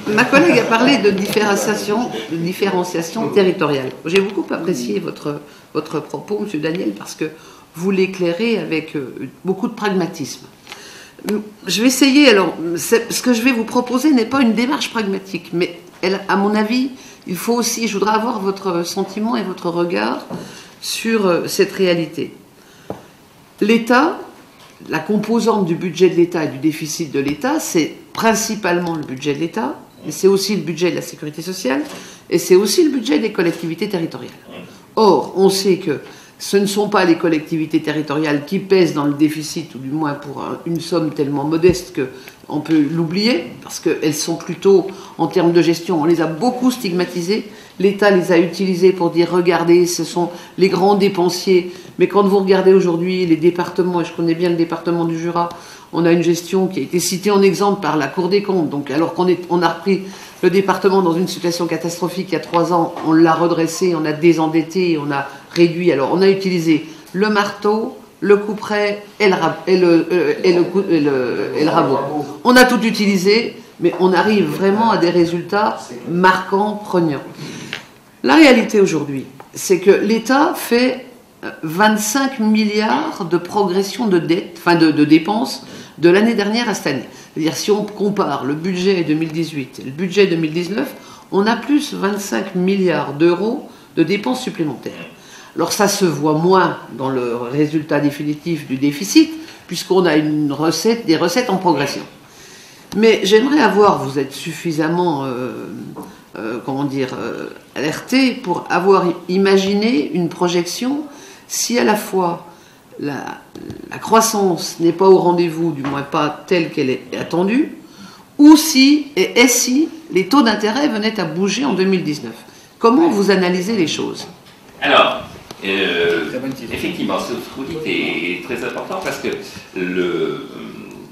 Ma collègue a parlé de différenciation territoriale. J'ai beaucoup apprécié votre propos, M. Daniel, parce que vous l'éclairez avec beaucoup de pragmatisme. Je vais essayer, alors, ce que je vais vous proposer n'est pas une démarche pragmatique, mais à mon avis, il faut aussi, je voudrais avoir votre sentiment et votre regard sur cette réalité. L'État, la composante du budget de l'État et du déficit de l'État, c'est principalement le budget de l'État, mais c'est aussi le budget de la sécurité sociale, et c'est aussi le budget des collectivités territoriales. Or, on sait que ce ne sont pas les collectivités territoriales qui pèsent dans le déficit, ou du moins pour une somme tellement modeste qu'on peut l'oublier, parce qu'elles sont plutôt, en termes de gestion, on les a beaucoup stigmatisées. L'État les a utilisées pour dire, regardez, ce sont les grands dépensiers. Mais quand vous regardez aujourd'hui les départements, et je connais bien le département du Jura, on a une gestion qui a été citée en exemple par la Cour des comptes. Donc, alors qu'on a repris le département dans une situation catastrophique il y a 3 ans, on l'a redressé, on a désendetté, on a réduit. Alors, on a utilisé le marteau, le couperet et le rabot. On a tout utilisé, mais on arrive vraiment à des résultats marquants, pregnants. La réalité aujourd'hui, c'est que l'État fait 25 milliards de progression de dette, enfin de dépenses de l'année dernière à cette année. C'est-à-dire, si on compare le budget 2018 et le budget 2019, on a plus 25 milliards d'euros de dépenses supplémentaires. Alors ça se voit moins dans le résultat définitif du déficit, puisqu'on a des recettes en progression. Mais j'aimerais vous êtes suffisamment, alerté pour avoir imaginé une projection si à la fois la croissance n'est pas au rendez-vous, du moins pas telle qu'elle est attendue, ou si les taux d'intérêt venaient à bouger en 2019. Comment vous analysez les choses? Alors, effectivement, ce que vous dites est très important parce que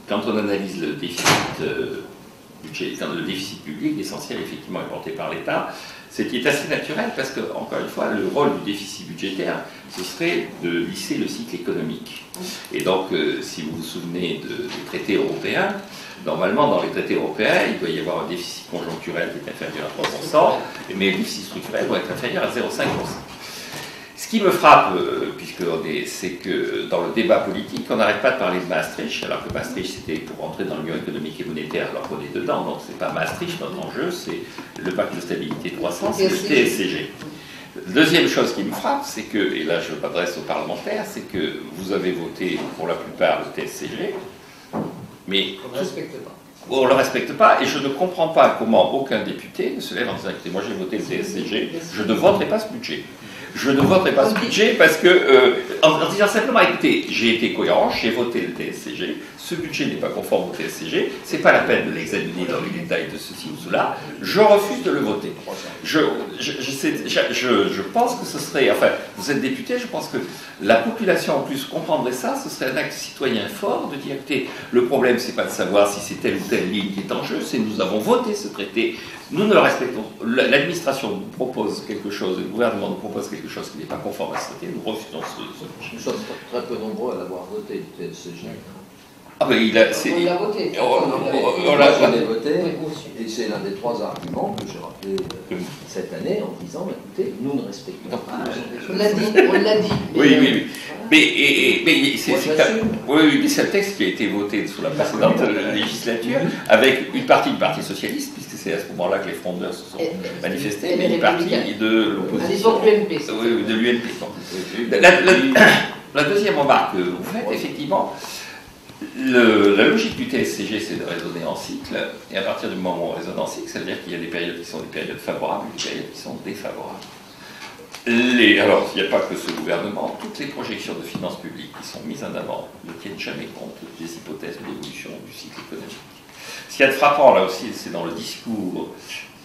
quand on analyse le déficit le déficit public, l'essentiel effectivement est porté par l'État, ce qui est assez naturel parce que, encore une fois, le rôle du déficit budgétaire, ce serait de lisser le cycle économique. Et donc, si vous vous souvenez des traités européens, normalement, dans les traités européens, il doit y avoir un déficit conjoncturel qui est inférieur à 3%, mais le déficit structurel doit être inférieur à 0,5%. Ce qui me frappe, c'est que dans le débat politique, on n'arrête pas de parler de Maastricht, alors que Maastricht c'était pour rentrer dans l'Union économique et monétaire alors qu'on est dedans, donc c'est pas Maastricht notre enjeu, c'est le pacte de stabilité de croissance, c'est le TSCG. Deuxième chose qui me frappe, c'est que, et là je m'adresse aux parlementaires, c'est que vous avez voté pour la plupart le TSCG, mais on ne respecte pas. On ne le respecte pas, et je ne comprends pas comment aucun député ne se lève en disant écoutez, moi j'ai voté le TSCG, je ne voterai pas ce budget. Je ne voterai pas ce budget parce que, en disant simplement, écoutez, j'ai été cohérent, j'ai voté le TSCG, ce budget n'est pas conforme au TSCG, c'est pas la peine de l'examiner dans les détails de ceci ou cela, je refuse de le voter. Je pense que ce serait, enfin, vous êtes député, je pense que la population en plus comprendrait ça, ce serait un acte citoyen fort de dire, écoutez, le problème c'est pas de savoir si c'est telle ou telle ligne qui est en jeu, c'est nous avons voté ce traité, nous ne le respectons. L'administration nous propose quelque chose, le gouvernement nous propose quelque chose qui n'est pas conforme à ce traité, nous refusons ce budget. Nous sommes très peu nombreux à l'avoir voté, le TSCG. Ah ben on l'a voté. On l'a voté, et c'est l'un des 3 arguments que j'ai rappelé cette année en disant, écoutez, nous ne respectons pas. On l'a dit. Oui. Mais c'est un texte qui a été voté sous la précédente législature avec une partie du Parti socialiste, puisque c'est à ce moment-là que les frondeurs se sont manifestés, mais une partie de l'opposition. À l'époque, l'UMP. Oui, de l'UMP. La deuxième remarque que vous faites, effectivement, la logique du TSCG, c'est de raisonner en cycle, et à partir du moment où on raisonne en cycle, ça veut dire qu'il y a des périodes qui sont des périodes favorables et des périodes qui sont défavorables. Alors, il n'y a pas que ce gouvernement, toutes les projections de finances publiques qui sont mises en avant ne tiennent jamais compte des hypothèses d'évolution du cycle économique. Ce qui est frappant, là aussi, c'est dans le discours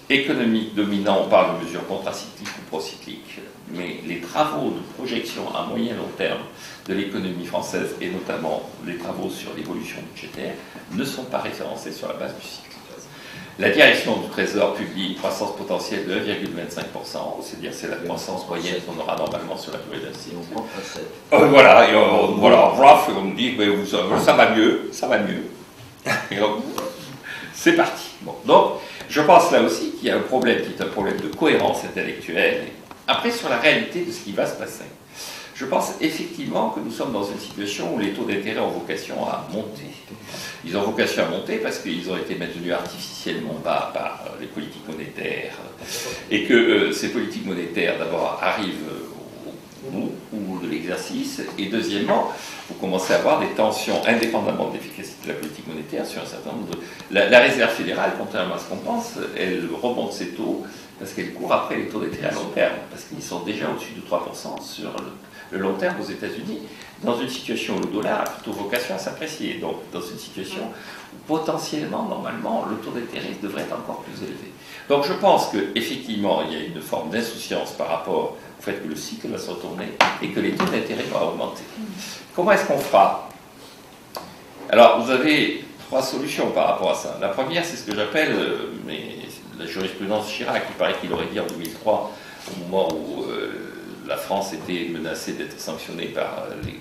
économique dominant, on parle de mesures contracycliques ou procycliques, mais les travaux de projection à moyen et long terme de l'économie française, et notamment les travaux sur l'évolution budgétaire, ne sont pas référencés sur la base du cycle. La direction du Trésor publie une croissance potentielle de 1,25%, c'est-à-dire c'est la croissance moyenne qu'on aura normalement sur la durée d'un cycle. Voilà, on me dit, mais ça va mieux. Et donc, c'est parti. Bon, donc, je pense là aussi qu'il y a un problème qui est un problème de cohérence intellectuelle. Après, sur la réalité de ce qui va se passer. Je pense effectivement que nous sommes dans une situation où les taux d'intérêt ont vocation à monter. Ils ont vocation à monter parce qu'ils ont été maintenus artificiellement bas par les politiques monétaires et que ces politiques monétaires d'abord arrivent au bout de l'exercice et deuxièmement, vous commencez à avoir des tensions indépendamment de l'efficacité de la politique monétaire sur un certain nombre de... La Réserve fédérale, contrairement à ce qu'on pense, elle remonte ses taux parce qu'elle court après les taux d'intérêt à long terme, parce qu'ils sont déjà au-dessus de 3% sur le long terme aux États-Unis, dans une situation où le dollar a plutôt vocation à s'apprécier, donc dans une situation où potentiellement, normalement, le taux d'intérêt devrait être encore plus élevé. Donc je pense qu'effectivement, il y a une forme d'insouciance par rapport au fait que le cycle va se retourner et que les taux d'intérêt vont augmenter. Comment est-ce qu'on fera? Alors, vous avez 3 solutions par rapport à ça. La première, c'est ce que j'appelle la jurisprudence Chirac, il paraît qu'il aurait dit en 2003, au moment où la France était menacée d'être sanctionnée par les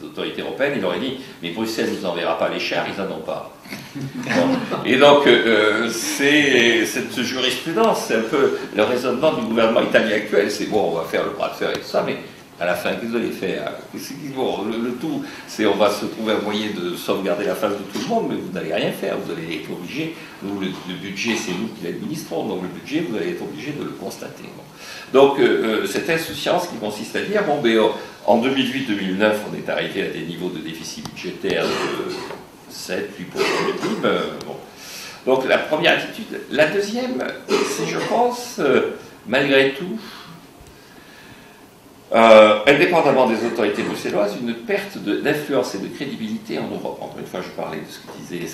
autorités européennes, il aurait dit « mais Bruxelles ne nous enverra pas les chars, ils n'en ont pas ». Et donc, c'est cette jurisprudence, c'est un peu le raisonnement du gouvernement italien actuel, c'est bon, on va faire le bras de fer et tout ça, mais à la fin, qu'est-ce que vous allez faire? Bon, le tout, c'est on va se trouver un moyen de sauvegarder la face de tout le monde, mais vous n'allez rien faire, vous allez être obligé, nous, le budget, c'est nous qui l'administrons, donc le budget, vous allez être obligé de le constater. Bon. Donc, cette insouciance qui consiste à dire, bon, ben, en 2008-2009, on est arrivé à des niveaux de déficit budgétaire de 7-8% du PIB. Bon. Donc, la première attitude. La deuxième, c'est, je pense, malgré tout, indépendamment des autorités bruxelloises, une perte d'influence et de crédibilité en Europe. Encore une fois, je parlais de ce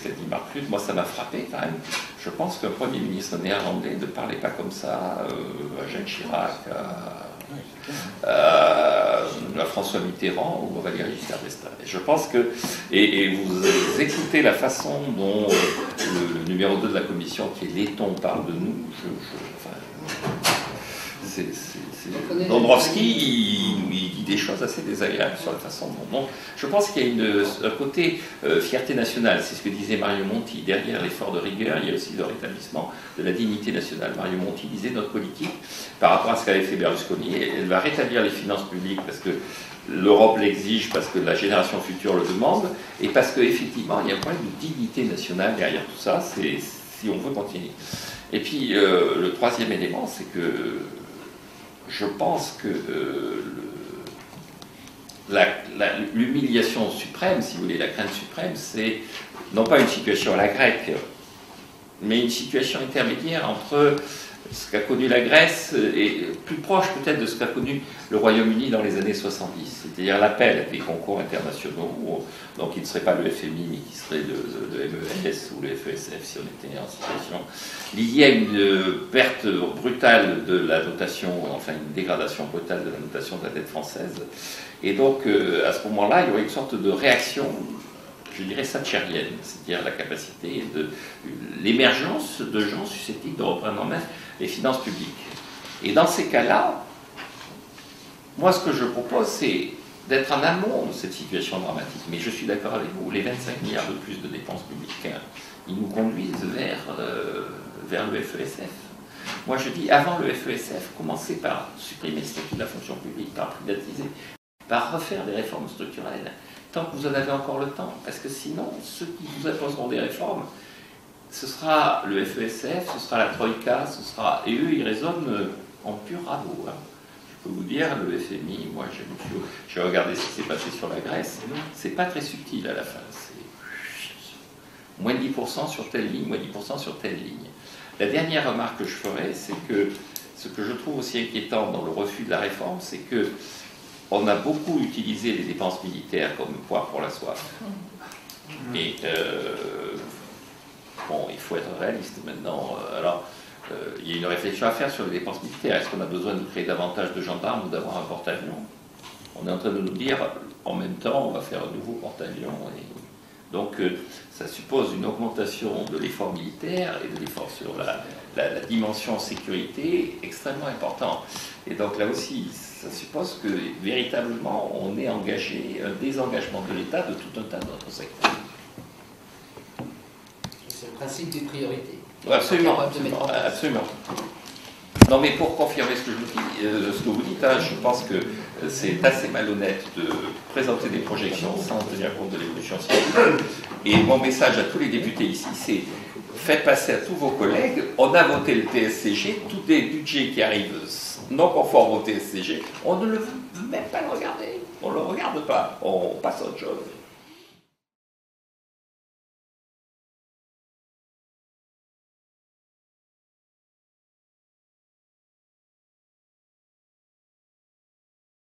qu'a dit Mark Rutte. Moi, ça m'a frappé quand même. Je pense qu'un Premier ministre néerlandais ne parlait pas comme ça à Jacques Chirac, à François Mitterrand ou à Valéry Giscard d'Estaing. Je pense que, et vous écoutez la façon dont le numéro 2 de la commission, qui est Letton, parle de nous, Dombrovski, il dit des choses assez désagréables sur la façon dont... Donc, je pense qu'il y a un côté fierté nationale, c'est ce que disait Mario Monti. Derrière l'effort de rigueur, il y a aussi le rétablissement de la dignité nationale. Mario Monti disait notre politique, par rapport à ce qu'avait fait Berlusconi, elle va rétablir les finances publiques parce que l'Europe l'exige, parce que la génération future le demande, et parce qu'effectivement, il y a un problème de dignité nationale derrière tout ça, si on veut continuer. Et puis, le troisième élément, c'est que je pense que l'humiliation suprême, si vous voulez, la crainte suprême, c'est non pas une situation à la grecque, mais une situation intermédiaire entre ce qu'a connu la Grèce et plus proche peut-être de ce qu'a connu le Royaume-Uni dans les années 70, c'est-à-dire l'appel à des concours internationaux, donc il ne serait pas le FMI, mais qui serait le MES ou le FESF si on était en situation liée à une perte brutale de la notation, enfin une dégradation brutale de la notation de la dette française. Et donc à ce moment-là, il y aurait une sorte de réaction, je dirais thatchérienne, c'est-à-dire la capacité de l'émergence de gens susceptibles de reprendre en main les finances publiques. Et dans ces cas-là, moi ce que je propose, c'est d'être en amont de cette situation dramatique. Mais je suis d'accord avec vous, les 25 milliards de plus de dépenses publiques, ils nous conduisent vers le FESF. Moi je dis, avant le FESF, commencez par supprimer le statut de la fonction publique, par privatiser, par refaire des réformes structurelles, tant que vous en avez encore le temps. Parce que sinon, ceux qui vous imposeront des réformes, ce sera le FESF, ce sera la Troïka, et eux, ils raisonnent en pur rabot. Hein. Je peux vous dire, le FMI, moi, j'ai regardé ce qui s'est passé sur la Grèce, c'est pas très subtil à la fin. C'est moins de 10% sur telle ligne, moins de 10% sur telle ligne. La dernière remarque que je ferai, c'est que ce que je trouve aussi inquiétant dans le refus de la réforme, c'est que on a beaucoup utilisé les dépenses militaires comme poire pour la soif. Et bon, il faut être réaliste maintenant. Il y a une réflexion à faire sur les dépenses militaires. Est-ce qu'on a besoin de créer davantage de gendarmes ou d'avoir un porte-avions? On est en train de nous dire, en même temps, on va faire un nouveau porte-avions. Donc, ça suppose une augmentation de l'effort militaire et de l'effort sur la dimension sécurité extrêmement important. Et donc, là aussi, ça suppose que, véritablement, on est engagé, un désengagement de l'État de tout un tas d'autres secteurs. C'est le principe des priorités. Absolument, absolument. Non, mais pour confirmer ce que vous dites, hein, je pense que c'est assez malhonnête de présenter des projections sans tenir compte de l'évolution scientifique. Et mon message à tous les députés ici, c'est faites passer à tous vos collègues, on a voté le TSCG, tous les budgets qui arrivent non conformes au TSCG, on ne veut même pas le regarder, on ne le regarde pas, on passe à autre chose.